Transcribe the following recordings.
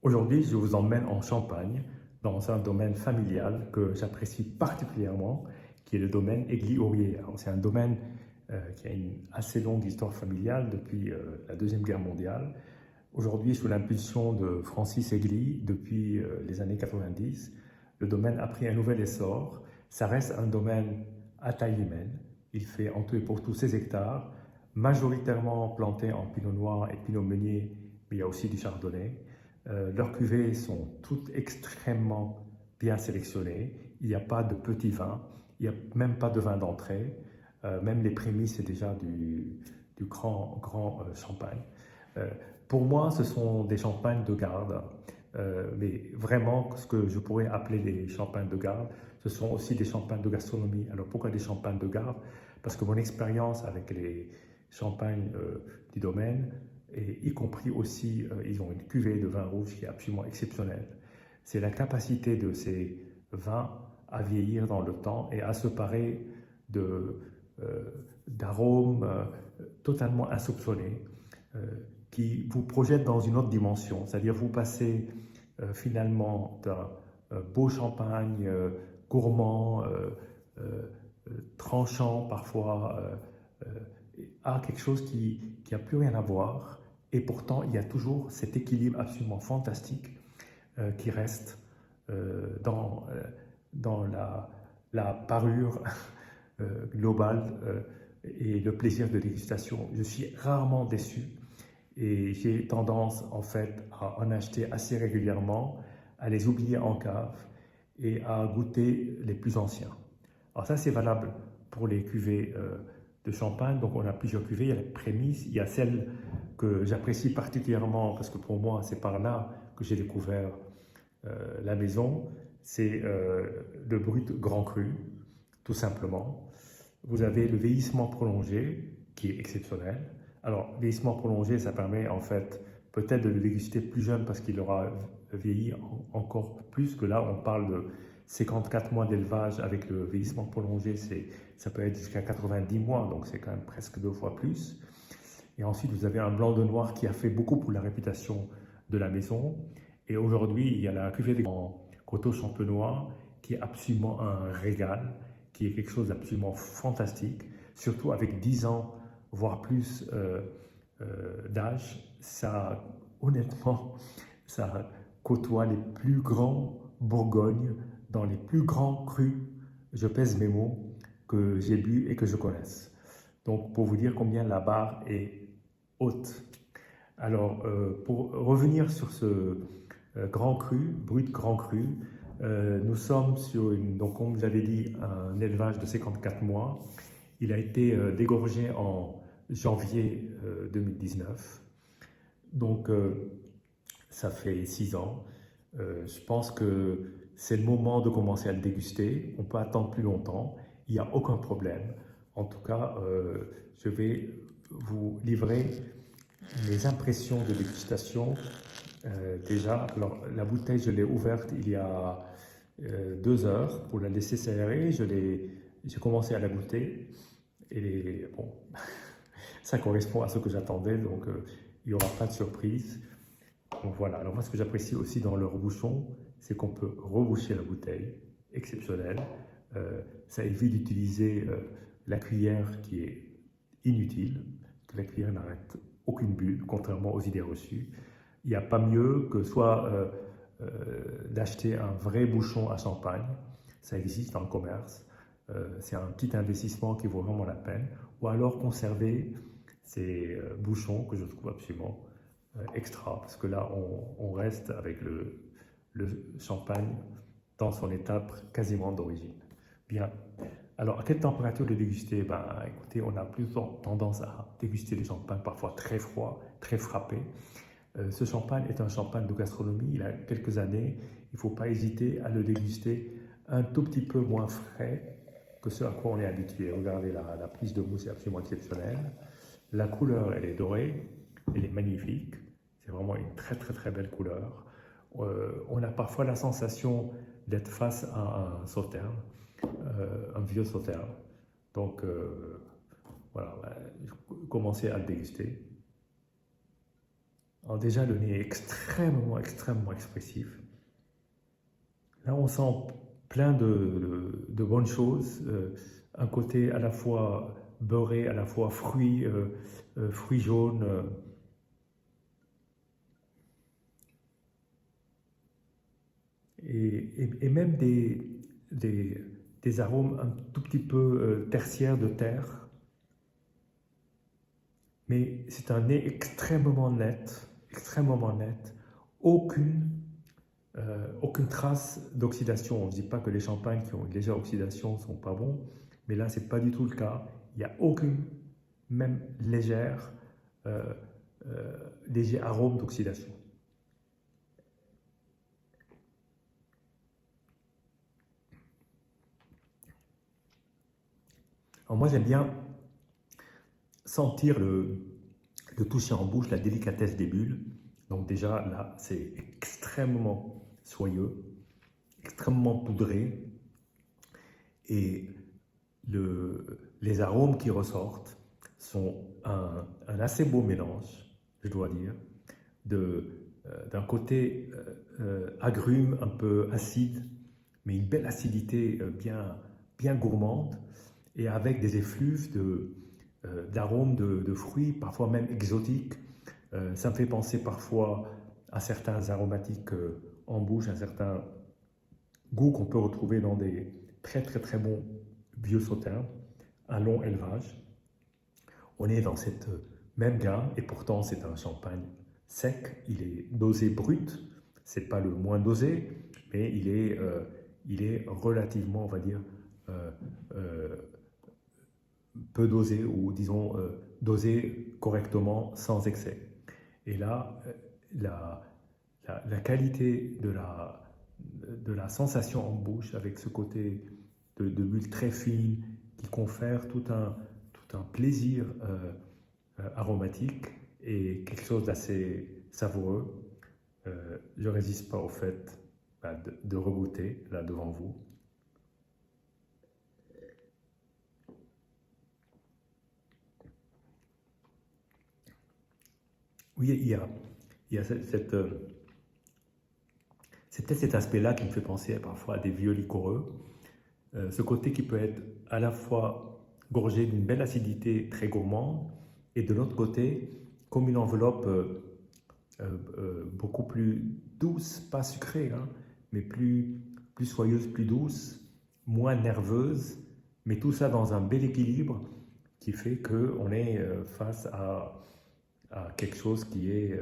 Aujourd'hui, je vous emmène en Champagne, dans un domaine familial que j'apprécie particulièrement, qui est le domaine Aigli-Aurier. C'est un domaine qui a une assez longue histoire familiale depuis la Deuxième Guerre mondiale. Aujourd'hui, sous l'impulsion de Francis Aigli, depuis les années 90, le domaine a pris un nouvel essor. Ça reste un domaine à taille humaine. Il fait en tout et pour tout 16 hectares, majoritairement plantés en pinot noir et pinot meunier, mais il y a aussi du chardonnay. Leurs cuvées sont toutes extrêmement bien sélectionnées. Il n'y a pas de petits vins, il n'y a même pas de vin d'entrée. Même les prémices, c'est déjà du grand champagne. Pour moi, ce sont des champagnes de garde. Mais vraiment, ce que je pourrais appeler des champagnes de garde, ce sont aussi des champagnes de gastronomie. Alors pourquoi des champagnes de garde? Parce que mon expérience avec les champagnes du domaine, et y compris aussi, ils ont une cuvée de vin rouge qui est absolument exceptionnelle. C'est la capacité de ces vins à vieillir dans le temps et à se parer d'arômes totalement insoupçonnés qui vous projettent dans une autre dimension. C'est-à-dire vous passez finalement d'un beau champagne gourmand, tranchant parfois, à quelque chose qui n'a plus rien à voir. Et pourtant, il y a toujours cet équilibre absolument fantastique qui reste dans la parure globale et le plaisir de dégustation. Je suis rarement déçu et j'ai tendance en fait à en acheter assez régulièrement, à les oublier en cave et à goûter les plus anciens. Alors ça, c'est valable pour les cuvées de champagne. Donc on a plusieurs cuvées, il y a les prémices, il y a celle que j'apprécie particulièrement parce que pour moi, c'est par là que j'ai découvert la maison. C'est le brut grand cru, tout simplement. Vous avez le vieillissement prolongé, qui est exceptionnel. Alors, vieillissement prolongé, ça permet en fait peut-être de le déguster plus jeune parce qu'il aura vieilli encore plus que là. On parle de 54 mois d'élevage avec le vieillissement prolongé, ça peut être jusqu'à 90 mois, donc c'est quand même presque 2 fois plus. Et ensuite, vous avez un blanc de noir qui a fait beaucoup pour la réputation de la maison. Et aujourd'hui, il y a la cuvée des Coteaux Champenois qui est absolument un régal, qui est quelque chose d'absolument fantastique, surtout avec 10 ans, voire plus d'âge. Ça, honnêtement, ça côtoie les plus grands Bourgognes dans les plus grands crus, je pèse mes mots, que j'ai bu et que je connaisse. Donc, pour vous dire combien la barre est haute. Alors, pour revenir sur ce grand cru, brut grand cru, nous sommes sur donc comme vous avez dit, un élevage de 54 mois. Il a été dégorgé en janvier 2019. Donc, ça fait 6 ans. Je pense que c'est le moment de commencer à le déguster. On peut attendre plus longtemps. Il n'y a aucun problème. En tout cas, je vais vous livrer mes impressions de dégustation. Déjà, alors, la bouteille, je l'ai ouverte il y a 2 heures pour la laisser s'aérer. J'ai commencé à la goûter et bon, ça correspond à ce que j'attendais, donc il n'y aura pas de surprise. Donc voilà, alors moi ce que j'apprécie aussi dans le rebouchon, c'est qu'on peut reboucher la bouteille, exceptionnel. Ça évite d'utiliser la cuillère qui est inutile, que la cuillère n'arrête aucune bulle, contrairement aux idées reçues. Il n'y a pas mieux que soit d'acheter un vrai bouchon à champagne, ça existe dans le commerce, c'est un petit investissement qui vaut vraiment la peine, ou alors conserver ces bouchons que je trouve absolument extra, parce que là on reste avec le champagne dans son étape quasiment d'origine. Bien, alors à quelle température le déguster? Ben, écoutez, on a plutôt tendance à déguster des champagnes parfois très froids, très frappés. Ce champagne est un champagne de gastronomie, il a quelques années, il ne faut pas hésiter à le déguster un tout petit peu moins frais que ce à quoi on est habitué. Regardez, la prise de mousse est absolument exceptionnelle. La couleur, elle est dorée, elle est magnifique. C'est vraiment une très très très belle couleur. On a parfois la sensation d'être face à un sauterne, un vieux sauterne. Donc voilà, commencez à le déguster. Alors déjà, le nez est extrêmement expressif. Là, on sent plein de bonnes choses. Un côté à la fois beurré, à la fois fruits jaunes. Et même des arômes un tout petit peu tertiaires de terre. Mais c'est un nez extrêmement net. Aucune aucune trace d'oxydation. On ne dit pas que les champagnes qui ont une légère oxydation ne sont pas bons, mais là, ce n'est pas du tout le cas. Il n'y a aucune, même légère, léger arôme d'oxydation. Alors moi, j'aime bien sentir le toucher en bouche, la délicatesse des bulles. Donc déjà, là, c'est extrêmement soyeux, extrêmement poudré. Et les arômes qui ressortent sont un assez beau mélange, je dois dire, d'un côté agrume, un peu acide, mais une belle acidité bien gourmande, et avec des effluves d'arômes de fruits, parfois même exotiques. Ça me fait penser parfois à certains aromatiques en bouche, à certains goûts qu'on peut retrouver dans des très bons vieux sautins, un long élevage. On est dans cette même gamme et pourtant c'est un champagne sec, il est dosé brut, c'est pas le moins dosé, mais il est relativement, on va dire, peu dosé ou disons dosé correctement sans excès. Et là, la qualité de la sensation en bouche avec ce côté de bulles très fines qui confère tout un plaisir aromatique et quelque chose d'assez savoureux. Je ne résiste pas au fait de regoûter là devant vous. Oui, il y a c'est peut-être cet aspect-là qui me fait penser parfois à des vieux liquoreux. Ce côté qui peut être à la fois gorgé d'une belle acidité très gourmande et de l'autre côté comme une enveloppe beaucoup plus douce, pas sucrée, hein, mais plus soyeuse, plus douce, moins nerveuse, mais tout ça dans un bel équilibre qui fait qu'on est face à quelque chose qui est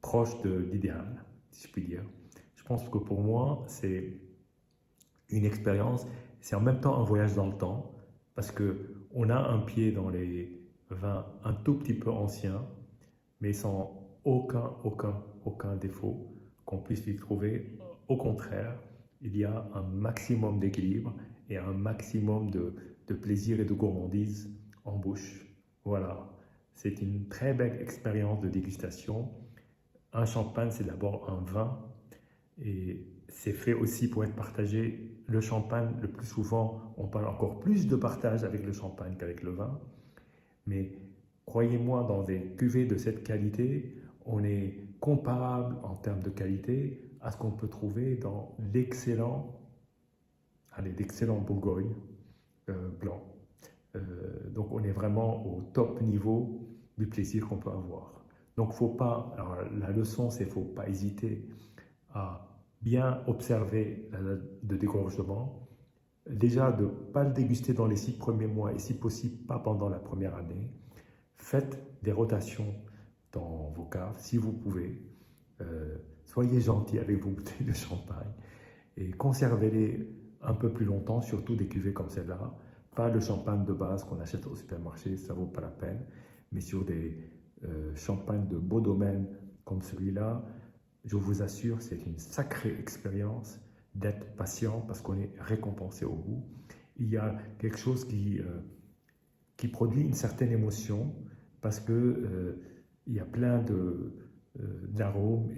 proche de l'idéal, si je puis dire. Je pense que pour moi, c'est une expérience, c'est en même temps un voyage dans le temps, parce qu'on a un pied dans les vins un tout petit peu anciens, mais sans aucun défaut qu'on puisse y trouver. Au contraire, il y a un maximum d'équilibre et un maximum de plaisir et de gourmandise en bouche. Voilà, c'est une très belle expérience de dégustation. Un champagne, c'est d'abord un vin et c'est fait aussi pour être partagé. Le champagne, le plus souvent, on parle encore plus de partage avec le champagne qu'avec le vin. Mais croyez-moi, dans des cuvées de cette qualité, on est comparable en termes de qualité à ce qu'on peut trouver dans d'excellents Bourgogne blanc. Donc on est vraiment au top niveau du plaisir qu'on peut avoir. Donc faut pas, alors la leçon c'est faut pas hésiter à bien observer la date de dégorgement. Déjà de ne pas le déguster dans les 6 premiers mois et si possible pas pendant la première année. Faites des rotations dans vos caves si vous pouvez. Soyez gentil avec vos bouteilles de champagne et conservez-les un peu plus longtemps, surtout des cuvées comme celle-là. Pas le champagne de base qu'on achète au supermarché, ça ne vaut pas la peine, mais sur des champagnes de beau domaine comme celui-là, je vous assure, c'est une sacrée expérience d'être patient parce qu'on est récompensé au bout. Il y a quelque chose qui produit une certaine émotion parce que il y a plein d'arômes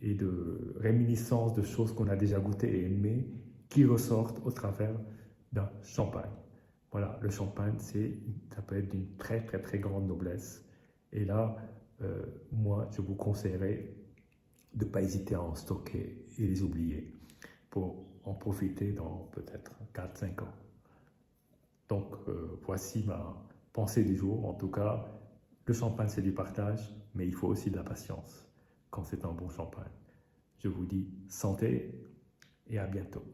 et de réminiscences de choses qu'on a déjà goûtées et aimées qui ressortent au travers d'un champagne. Voilà, le champagne, ça peut être d'une très grande noblesse. Et là, moi, je vous conseillerais de ne pas hésiter à en stocker et les oublier pour en profiter dans peut-être 4-5 ans. Donc, voici ma pensée du jour. En tout cas, le champagne, c'est du partage, mais il faut aussi de la patience quand c'est un bon champagne. Je vous dis santé et à bientôt.